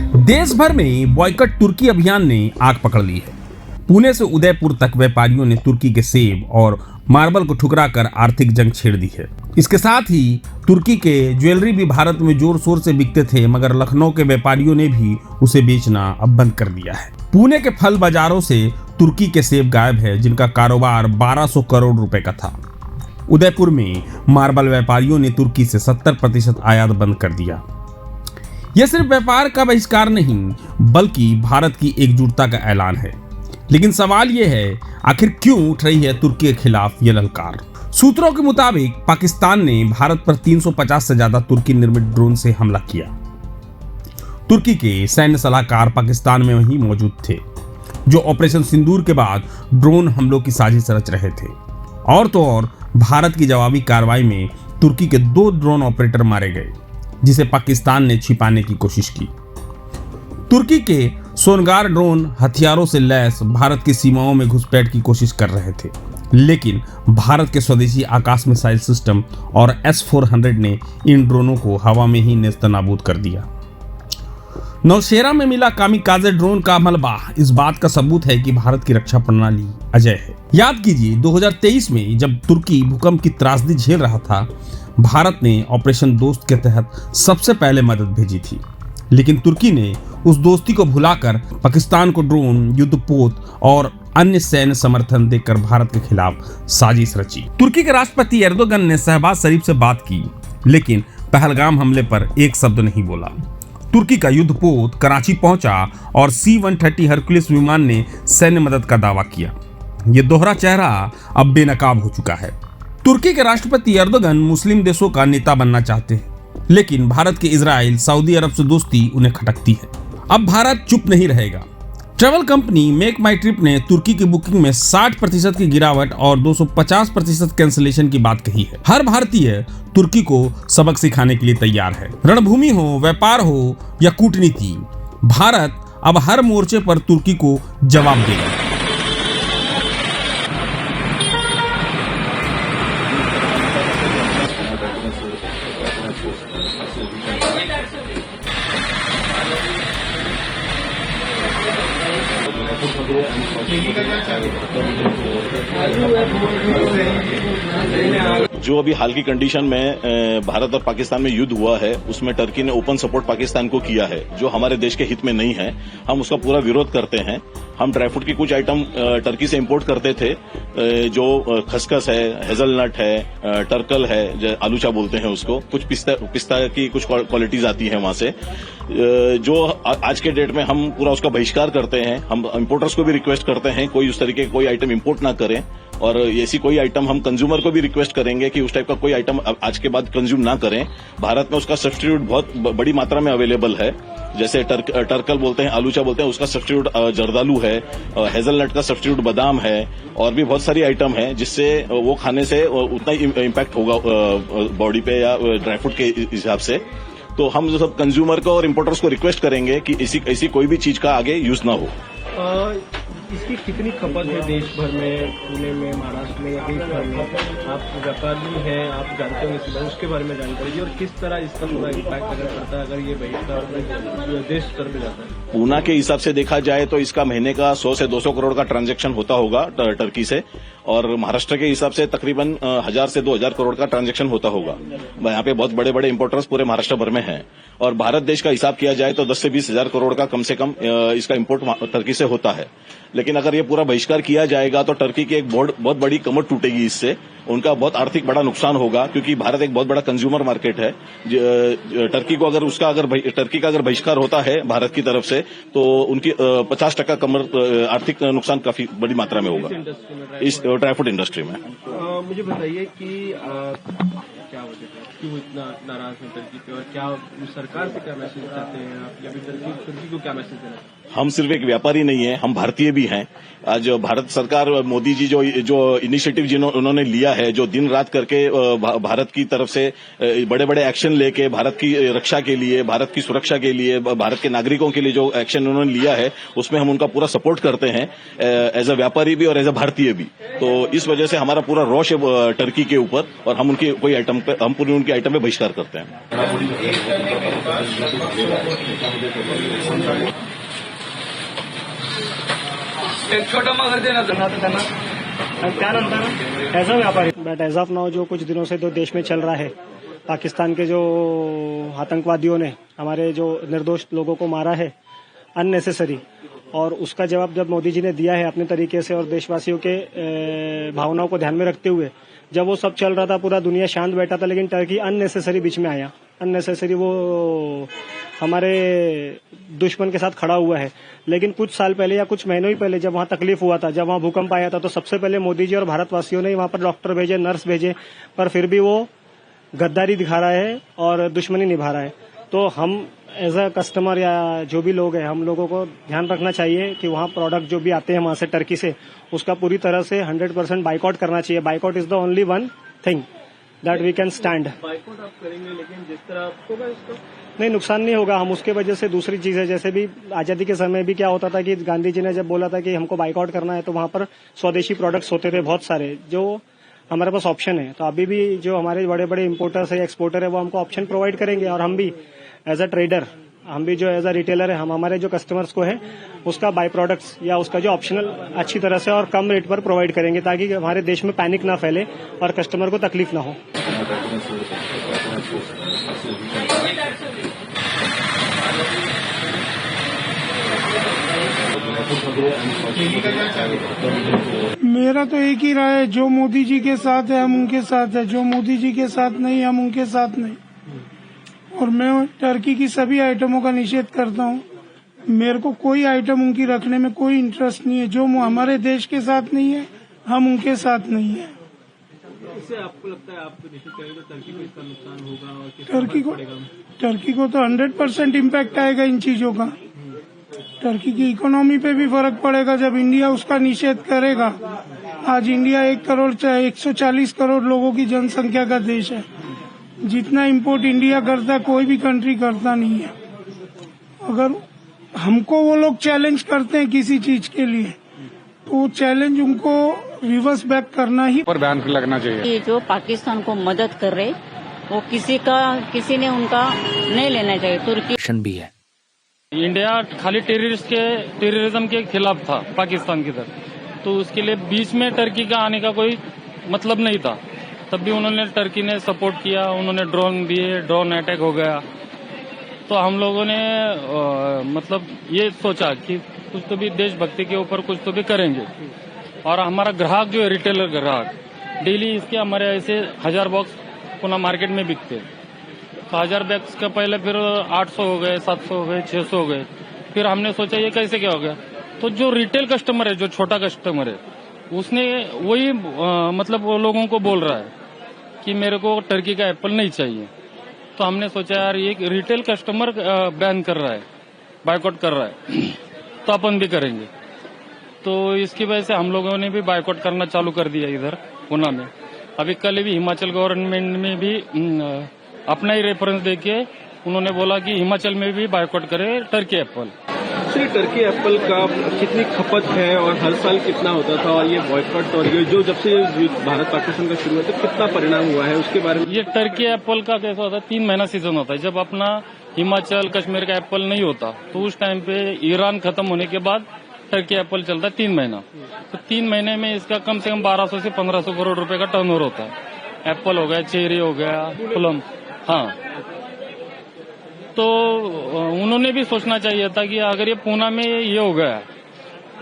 देश भर में बॉयकॉट तुर्की अभियान ने आग पकड़ ली है। पुणे से उदयपुर तक व्यापारियों ने तुर्की के सेब और मार्बल को ठुकराकर आर्थिक जंग छेड़ दी है। इसके साथ ही तुर्की के ज्वेलरी भी भारत में जोर शोर से बिकते थे, मगर लखनऊ के व्यापारियों ने भी उसे बेचना अब बंद कर दिया है। पुणे के फल बाजारों से तुर्की के सेब गायब है, जिनका कारोबार 1200 करोड़ रुपए का था। उदयपुर में मार्बल व्यापारियों ने तुर्की से 70% आयात बंद कर दिया। यह सिर्फ व्यापार का बहिष्कार नहीं, बल्कि भारत की एकजुटता का ऐलान है। लेकिन सवाल यह है, आखिर क्यों उठ रही है तुर्की के खिलाफ यह ललकार? सूत्रों के मुताबिक पाकिस्तान ने भारत पर 350 से ज्यादा तुर्की निर्मित ड्रोन से हमला किया। तुर्की के सैन्य सलाहकार पाकिस्तान में वहीं मौजूद थे, जो ऑपरेशन सिंदूर के बाद ड्रोन हमलों की साजिश रच रहे थे। और तो और भारत की जवाबी कार्रवाई में तुर्की के 2 ड्रोन ऑपरेटर मारे गए, जिसे पाकिस्तान ने छिपाने की कोशिश की। तुर्की के सोनगार ड्रोन हथियारों से लैस भारत की सीमाओं में घुसपैठ की कोशिश कर रहे थे, लेकिन भारत के स्वदेशी आकाश मिसाइल सिस्टम और S-400 ने इन ड्रोनों को हवा में ही नेस्तनाबूद कर दिया। नौशेरा में मिला कामिकाज़े ड्रोन का मलबा इस बात का सबूत है कि भारत की रक्षा प्रणाली अजेय है। याद कीजिए, 2023 में जब तुर्की भूकंप की त्रासदी झेल रहा था, भारत ने ऑपरेशन दोस्त के तहत सबसे पहले मदद भेजी थी। लेकिन तुर्की ने उस दोस्ती को भुलाकर पाकिस्तान को ड्रोन, युद्धपोत और अन्य सैन्य समर्थन देकर भारत के खिलाफ साजिश रची। तुर्की के राष्ट्रपति एर्दोगन ने शहबाज शरीफ से बात की, लेकिन पहलगाम हमले पर एक शब्द नहीं बोला। तुर्की का युद्धपोत कराची पहुंचा और C-130 हरकुलिस विमान ने सैन्य मदद का दावा किया। यह दोहरा चेहरा अब बेनकाब हो चुका है। तुर्की के राष्ट्रपति एर्दोगन मुस्लिम देशों का नेता बनना चाहते हैं, लेकिन भारत के इजराइल, सऊदी अरब से दोस्ती उन्हें खटकती है। अब भारत चुप नहीं रहेगा। ट्रैवल कंपनी मेक माई ट्रिप ने तुर्की की बुकिंग में 60% की गिरावट और 250% कैंसिलेशन की बात कही है। हर भारतीय तुर्की को सबक सिखाने के लिए तैयार है। रणभूमि हो, व्यापार हो या कूटनीति, भारत अब हर मोर्चे पर तुर्की को जवाब देगा। जो अभी हाल की कंडीशन में भारत और पाकिस्तान में युद्ध हुआ है, उसमें टर्की ने ओपन सपोर्ट पाकिस्तान को किया है, जो हमारे देश के हित में नहीं है। हम उसका पूरा विरोध करते हैं। हम ड्राई फ्रूट की कुछ आइटम टर्की से इंपोर्ट करते थे, जो खसखस है, हेजलनट है, टर्कल है, जो आलूचा बोलते हैं उसको, कुछ पिस्ता की कुछ क्वालिटीज आती है वहां से, जो आज के डेट में हम पूरा उसका बहिष्कार करते हैं। हम इंपोर्टर्स को भी रिक्वेस्ट करते हैं कोई उस तरीके कोई आइटम इंपोर्ट ना करें, और ऐसी कोई आइटम हम कंज्यूमर को भी रिक्वेस्ट करेंगे कि उस टाइप का कोई आइटम आज के बाद कंज्यूम ना करें। भारत में उसका सब्स्टिट्यूट बहुत बड़ी मात्रा में अवेलेबल है, जैसे टर्कल बोलते हैं, आलूचा बोलते हैं, उसका सब्स्टिट्यूट जर्दालू है, हेजलनट का सब्स्टिट्यूट बादाम है, और भी बहुत सारी आइटम है, जिससे वो खाने से उतना ही इम्पैक्ट होगा बॉडी पे या ड्राई फ्रूट के हिसाब से। तो हम जो सब कंज्यूमर को और इम्पोर्टर्स को रिक्वेस्ट करेंगे कि ऐसी कोई भी चीज का आगे यूज ना हो। इसकी कितनी खपत है देश भर में, पुणे में, महाराष्ट्र में या देश भर में? आप व्यापारी हैं, आप जानते होंगे इस बारे, उसके बारे में जानकारी दीजिए, और किस तरह इसका पूरा इम्पैक्ट अगर पड़ता है अगर ये बहिष्कार देश स्तर पर जाता है? पूना के हिसाब से देखा जाए तो इसका महीने का 100 से 200 करोड़ का ट्रांजैक्शन होता होगा टर्की से, और महाराष्ट्र के हिसाब से तकरीबन 1000 से 2000 करोड़ का ट्रांजैक्शन होता होगा। यहाँ पे बहुत बड़े बड़े इंपोर्टर्स पूरे महाराष्ट्र भर में हैं, और भारत देश का हिसाब किया जाए तो 10 से 20 हजार करोड़ का कम से कम इसका इंपोर्ट टर्की से होता है। लेकिन अगर ये पूरा बहिष्कार किया जाएगा तो टर्की की एक बहुत बड़ी कमर टूटेगी, इससे उनका बहुत आर्थिक बड़ा नुकसान होगा, क्योंकि भारत एक बहुत बड़ा कंज्यूमर मार्केट है। टर्की को अगर टर्की का अगर बहिष्कार होता है भारत की तरफ से, तो उनकी 50% कमर आर्थिक नुकसान काफी बड़ी मात्रा में होगा इस ड्राई फ्रूट इंडस्ट्री में। मुझे बताइए कि क्या वजह है, क्यों इतना नाराज है टर्की पे, और क्या सरकार से क्या मैसेज चाहते हैं आप, या फिर टर्की को क्या मैसेज देना चाहते हैं? हम सिर्फ एक व्यापारी नहीं है, हम भारतीय भी हैं। आज भारत सरकार, मोदी जी जो इनिशिएटिव उन्होंने लिया है, जो दिन रात करके भारत की तरफ से बड़े बड़े एक्शन लेके भारत की रक्षा के लिए, भारत की सुरक्षा के लिए, भारत के नागरिकों के लिए जो एक्शन उन्होंने लिया है, उसमें हम उनका पूरा सपोर्ट करते हैं, एज अ व्यापारी भी और एज अ भारतीय भी। तो इस वजह से हमारा पूरा रोष है टर्की के ऊपर, और हम उनकी कोई आइटम पे हम पूरी उनकी उनके आइटम पे बहिष्कार करते हैं। एक छोटा मगर देना था क्या नाम था ऐसा व्यापारी। बट एज ऑफ नाउ जो कुछ दिनों से जो देश में चल रहा है, पाकिस्तान के जो आतंकवादियों ने हमारे जो निर्दोष लोगों को मारा है अननेसेसरी, और उसका जवाब जब मोदी जी ने दिया है अपने तरीके से और देशवासियों के भावनाओं को ध्यान में रखते हुए, जब वो सब चल रहा था पूरा दुनिया शांत बैठा था, लेकिन टर्की अननेसेसरी बीच में आया, अननेसेसरी वो हमारे दुश्मन के साथ खड़ा हुआ है। लेकिन कुछ साल पहले या कुछ महीनों ही पहले जब वहाँ तकलीफ हुआ था, जब वहाँ भूकंप आया था, तो सबसे पहले मोदी जी और भारतवासियों ने वहाँ पर डॉक्टर भेजे, नर्स भेजे, पर फिर भी वो गद्दारी दिखा रहा है और दुश्मनी निभा रहा है। तो हम एज अ कस्टमर या जो भी लोग हैं, हम लोगों को ध्यान रखना चाहिए कि वहाँ प्रोडक्ट जो भी आते हैं वहाँ से टर्की से, उसका पूरी तरह से 100% बाइकआउट करना चाहिए। Boycott is the only one thing that we can stand. Boycott आप करेंगे, लेकिन जिस तरह होगा इसका नहीं, नुकसान नहीं होगा। हम उसके वजह से दूसरी चीज है, जैसे भी आजादी के समय भी क्या होता था कि गांधी जी ने जब बोला था कि हमको बाइकआउट करना है, तो वहाँ पर स्वदेशी प्रोडक्ट्स होते थे बहुत सारे, जो हमारे पास ऑप्शन है। तो अभी भी जो हमारे बड़े बड़े इम्पोर्टर्स है, एक्सपोर्टर है, वो हमको ऑप्शन प्रोवाइड करेंगे, और हम भी एज अ ट्रेडर, हम भी जो एज अ रिटेलर है, हम हमारे जो कस्टमर्स को है उसका बाई प्रोडक्ट्स या उसका जो ऑप्शनल अच्छी तरह से और कम रेट पर प्रोवाइड करेंगे, ताकि हमारे देश में पैनिक ना फैले और कस्टमर को तकलीफ ना हो। मेरा तो एक ही राय है, जो मोदी जी के साथ है हम उनके साथ है, जो मोदी जी के साथ नहीं हम उनके साथ नहीं। और मैं टर्की की सभी आइटमों का निषेध करता हूँ। मेरे को कोई आइटम उनकी रखने में कोई इंटरेस्ट नहीं है। जो हमारे देश के साथ नहीं है हम उनके साथ नहीं है। इससे आपको लगता है आप निषेध करेंगे तो टर्की को इसका नुकसान होगा और टर्की को तो 100% इम्पैक्ट आएगा इन चीजों का। टर्की की इकोनॉमी पे भी फर्क पड़ेगा जब इंडिया उसका निषेध करेगा। आज इंडिया 140 करोड़ लोगों की जनसंख्या का देश है। जितना इंपोर्ट इंडिया करता है कोई भी कंट्री करता नहीं है। अगर हमको वो लोग चैलेंज करते हैं किसी चीज के लिए, तो वो चैलेंज उनको रिवर्स बैक करना ही पर बैन लगना चाहिए। ये जो पाकिस्तान को मदद कर रहे, वो किसी ने उनका नहीं लेना चाहिए। तुर्की भी है। इंडिया खाली टेररिज्म के खिलाफ था पाकिस्तान की तरफ, तो उसके लिए बीच में टर्की का आने का कोई मतलब नहीं था। तब भी उन्होंने टर्की ने सपोर्ट किया, उन्होंने ड्रोन दिए, ड्रोन अटैक हो गया। तो हम लोगों ने मतलब ये सोचा कि कुछ तो भी देशभक्ति के ऊपर कुछ तो भी करेंगे। और हमारा ग्राहक जो है, रिटेलर ग्राहक, डेली इसके हमारे ऐसे 1000 बॉक्स पुनः मार्केट में बिकते। तो 1000 बैग्स का पहले फिर 800 हो गए, 700 हो गए, 600 हो गए। फिर हमने सोचा ये कैसे क्या हो गया। तो जो रिटेल कस्टमर है, जो छोटा कस्टमर है, उसने वही मतलब वो लोगों को बोल रहा है कि मेरे को टर्की का एप्पल नहीं चाहिए। तो हमने सोचा यार ये रिटेल कस्टमर बैन कर रहा है, बायकॉट कर रहा है, तो अपन भी करेंगे। तो इसकी वजह से हम लोगों ने भी बायकॉट करना चालू कर दिया इधर पुणे में। अभी कल भी हिमाचल गवर्नमेंट में भी अपना ही रेफरेंस देके उन्होंने बोला कि हिमाचल में भी बायकॉट करे टर्की एप्पल। टर्की एप्पल का कितनी खपत है और हर साल कितना होता था, और ये बॉयकॉट और ये जो जब से भारत पाकिस्तान का शुरू हुआ तो कितना परिणाम हुआ है उसके बारे में? ये टर्की एप्पल का कैसा होता है, 3 महीना सीजन होता है। जब अपना हिमाचल कश्मीर का एप्पल नहीं होता, तो उस टाइम पे ईरान खत्म होने के बाद टर्की एप्पल चलता है 3 महीना। तो 3 महीने में इसका कम से कम 1200 से 1500 करोड़ रुपए का टर्नओवर होता है। एप्पल हो गया, चेरी हो गया, प्लम। हाँ, तो उन्होंने भी सोचना चाहिए था कि अगर ये पुणे में ये हो गया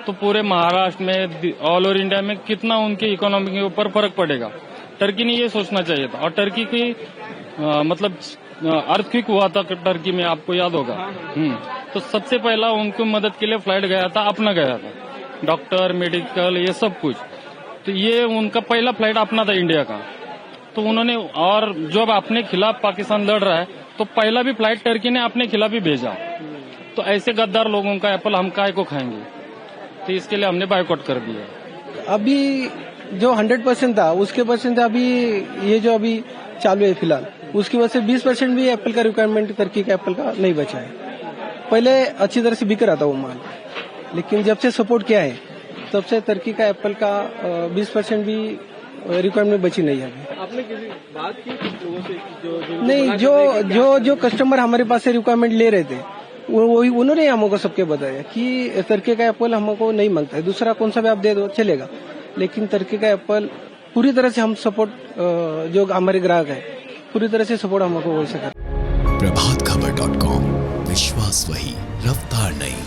तो पूरे महाराष्ट्र में, ऑल ओवर इंडिया में कितना उनकी इकोनॉमी के ऊपर फर्क पड़ेगा। टर्की ने ये सोचना चाहिए था। और टर्की की मतलब अर्थक्वेक हुआ था टर्की में, आपको याद होगा। तो सबसे पहला उनको मदद के लिए फ्लाइट गया था, अपना गया था, डॉक्टर, मेडिकल, ये सब कुछ। तो ये उनका पहला फ्लाइट अपना था इंडिया का। तो उन्होंने, और जब अपने खिलाफ पाकिस्तान लड़ रहा है, तो पहला भी फ्लाइट टर्की ने अपने खिलाफ ही भेजा। तो ऐसे गद्दार लोगों का एप्पल हम काय को खाएंगे। तो इसके लिए हमने बायकॉट कर दिया। अभी जो 100% था उसके परसेंट अभी ये जो अभी चालू है फिलहाल, उसकी वजह से 20% भी एप्पल का रिक्वायरमेंट टर्की का एप्पल का नहीं बचा है। पहले अच्छी तरह से बिक रहा था वो माल, लेकिन जब से सपोर्ट किया है तब से टर्की का एप्पल का 20% भी रिक्वायरमेंट बची नहीं है अभी। आपने किसी बात की कुछ लोगों से जो नहीं, जो कस्टमर हमारे पास से रिक्वायरमेंट ले रहे थे वही उन्होंने हमको सबके बताया कि टर्की का एप्पल हमको नहीं मांगता है, दूसरा कौन सा भी आप दे दो चलेगा, लेकिन टर्की का एप्पल पूरी तरह से हम सपोर्ट, जो हमारे ग्राहक है पूरी तरह से सपोर्ट हमको वैसे कर। प्रभातखबर.com, विश्वास वही, रफ्तार नहीं।